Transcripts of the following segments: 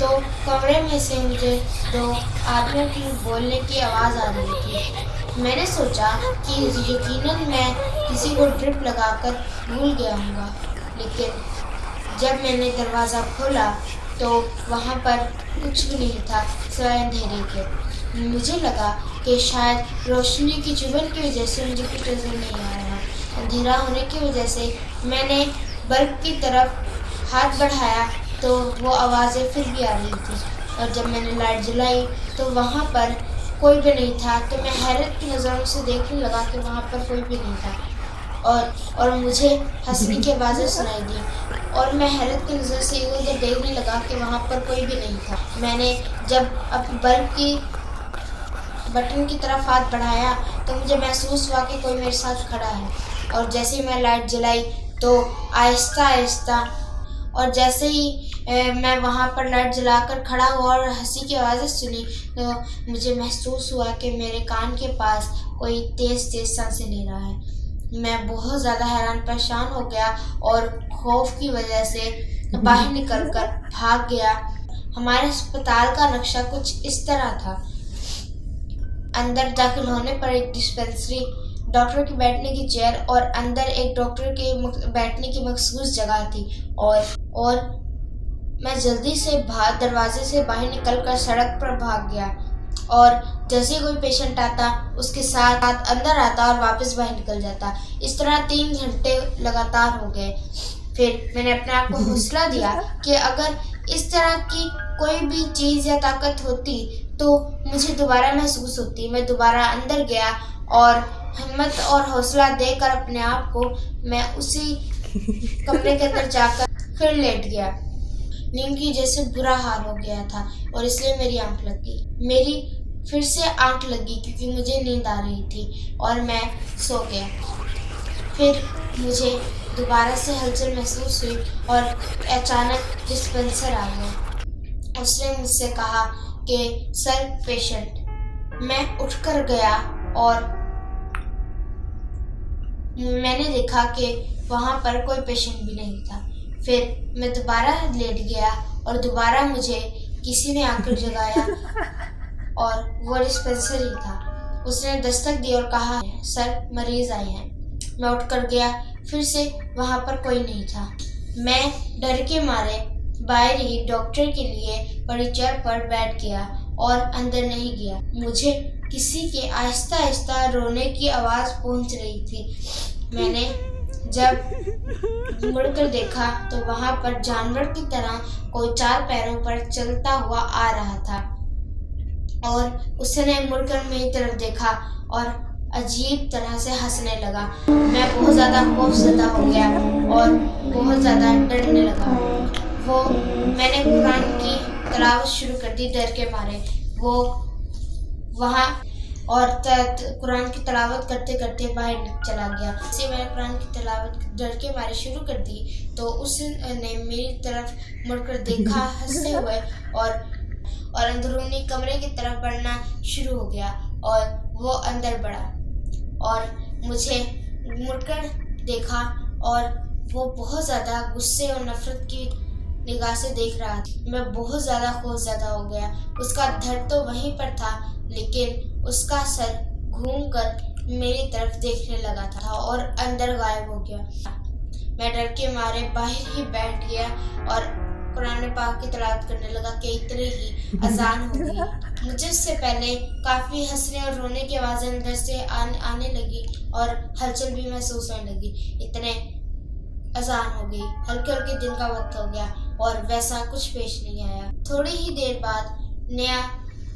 تو کمرے میں سے مجھے 2 آدمیوں کی بولنے کی آواز آ رہی تھی۔ میں نے سوچا کہ یقیناً میں کسی کو ڈرپ لگا کر بھول گیا ہوں گا، لیکن جب میں نے دروازہ کھولا تو وہاں پر کچھ بھی نہیں تھا سوائے اندھیرے کے۔ مجھے لگا کہ شاید روشنی کی چبھن کی وجہ سے مجھے کچھ نظر نہیں آ رہا۔ اندھیرا ہونے کی وجہ سے میں نے بلب کی طرف ہاتھ بڑھایا تو وہ آوازیں پھر بھی آ رہی تھی، اور جب میں نے لائٹ جلائی تو وہاں پر کوئی بھی نہیں تھا۔ تو میں حیرت کی نظروں سے دیکھنے لگا کہ وہاں پر کوئی بھی نہیں تھا، اور مجھے ہنسنے کی آوازیں سنائی دی، اور میں حیرت کی نظر سے ادھر دیکھنے لگا کہ وہاں پر کوئی بھی نہیں تھا۔ میں نے جب اپنے بلب کی بٹن کی طرف ہاتھ بڑھایا تو مجھے محسوس ہوا کہ کوئی میرے ساتھ کھڑا ہے، اور جیسے ہی میں لائٹ جلائی تو آہستہ آہستہ، اور جیسے ہی میں وہاں پر لائٹ جلا کر کھڑا ہوا اور ہنسی کی آوازیں سنی تو مجھے محسوس ہوا کہ میرے کان کے پاس کوئی تیز تیز سانسیں لے رہا ہے۔ میں بہت زیادہ حیران پریشان ہو گیا اور خوف کی وجہ سے باہر نکل کر بھاگ گیا۔ ہمارے ہسپتال کا نقشہ کچھ اس طرح تھا۔ اندر داخل ہونے پر ایک ڈسپنسری، ڈاکٹر کی بیٹھنے کی چیئر اور اندر ایک ڈاکٹر کے بیٹھنے کی مخصوص جگہ تھی، اور میں جلدی سے دروازے سے باہر نکل کر سڑک پر بھاگ گیا، اور جیسے کوئی پیشنٹ آتا اس کے ساتھ اندر آتا اور واپس باہر نکل جاتا۔ اس طرح 3 گھنٹے لگاتار ہو گئے۔ پھر میں نے اپنے آپ کو حوصلہ دیا کہ اگر اس طرح کی کوئی بھی چیز یا طاقت ہوتی تو مجھے دوبارہ محسوس ہوتی۔ میں دوبارہ اندر گیا اور ہمت اور حوصلہ دے کر اپنے آپ کو میں اسی کمرے کے اندر جا کر پھر لیٹ گیا۔ نیند کی وجہ سے برا حال ہو گیا تھا اور اس لیے میری آنکھ لگ گئی۔ میری پھر سے آنکھ لگی کیونکہ مجھے نیند آ رہی تھی اور میں سو گیا۔ پھر مجھے دوبارہ سے ہلچل محسوس ہوئی اور اچانک ڈسپنسر آ گیا۔ اس نے مجھ سے کہا کہ سر پیشنٹ۔ میں اٹھ کر گیا اور میں نے دیکھا کہ وہاں پر کوئی پیشنٹ بھی نہیں تھا۔ پھر میں دوبارہ لیٹ گیا اور دوبارہ مجھے کسی نے آ کر جگایا اور وہ ڈسپنسر ہی تھا۔ اس نے دستک دی اور کہا سر مریض آئے ہیں۔ میں اٹھ کر گیا، پھر سے وہاں پر کوئی نہیں تھا۔ میں ڈر کے مارے باہر ہی ڈاکٹر کے لیے بڑی چیئر پر بیٹھ گیا اور اندر نہیں گیا۔ مجھے کسی کے آہستہ آہستہ رونے کی آواز پہنچ رہی تھی۔ میں نے جب مڑ کر دیکھا تو وہاں پر جانور کی طرح کوئی 4 پیروں پر چلتا ہوا آ رہا تھا، اور اس نے مڑ کر میری طرف دیکھا اور عجیب طرح سے ہنسنے لگا۔ میں بہت زیادہ خوف زدہ ہو گیا اور بہت زیادہ ڈرنے لگا۔ میں نے قرآن کی تلاوت شروع کر دی ڈر کے مارے۔ وہاں اور قرآن کی تلاوت کرتے کرتے باہر چلا گیا۔ جیسے میں نے قرآن کی تلاوت ڈر کے مارے شروع کر دی تو اس نے میری طرف مڑ کر دیکھا ہنستے ہوئے اور اندرونی کمرے کی طرف بڑھنا شروع ہو گیا، اور وہ اندر بڑھا اور مجھے مڑ کر دیکھا، اور وہ بہت زیادہ غصے اور نفرت کی نگاہ سے دیکھ رہا تھا۔ میں بہت زیادہ خوف زدہ ہو گیا۔ اس کا دھڑ تو وہیں پر تھا، لیکن اس کا سر گھوم کر میری طرف دیکھنے لگا تھا اور اندر غائب ہو گیا۔ میں ڈر کے مارے باہر ہی بیٹھ گیا اور قرآن پاک کی تلاوت کرنے لگا کہ اتنے ہی اذان ہو گئی۔ مجھے اس سے پہلے کافی ہنسنے اور رونے کی آوازیں اندر سے آنے لگی اور ہلچل بھی محسوس ہونے لگی۔ اتنے اذان ہو گئی، ہلکے ہلکے دن کا وقت ہو گیا اور ویسا کچھ پیش نہیں آیا۔ تھوڑی ہی دیر بعد نیا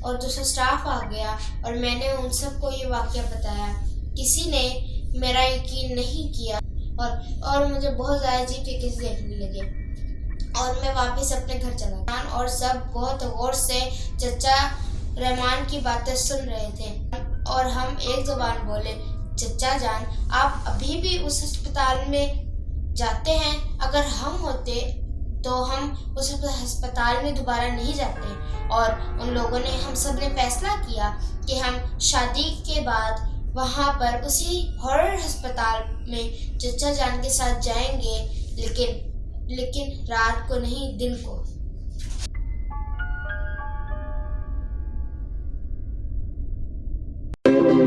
اور دوسرا سٹاف آ گیا اور میں نے ان سب کو یہ واقعہ بتایا۔ کسی نے میرا یقین نہیں کیا اور مجھے بہت زیادہ عجیب طریقے سے دیکھنے لگے، اور میں واپس اپنے گھر چلا گیا اور سب بہت غور سے چچا رحمان کی باتیں سن رہے تھے، اور ہم ایک زبان بولے، چچا جان آپ ابھی بھی اس ہسپتال میں جاتے ہیں؟ اگر ہم ہوتے تو ہم اس ہسپتال میں دوبارہ نہیں جاتے۔ اور ان لوگوں نے، ہم سب نے فیصلہ کیا کہ ہم شادی کے بعد وہاں پر اسی ہارر ہسپتال میں چچا جان کے ساتھ جائیں گے، لیکن رات کو نہیں، دن کو۔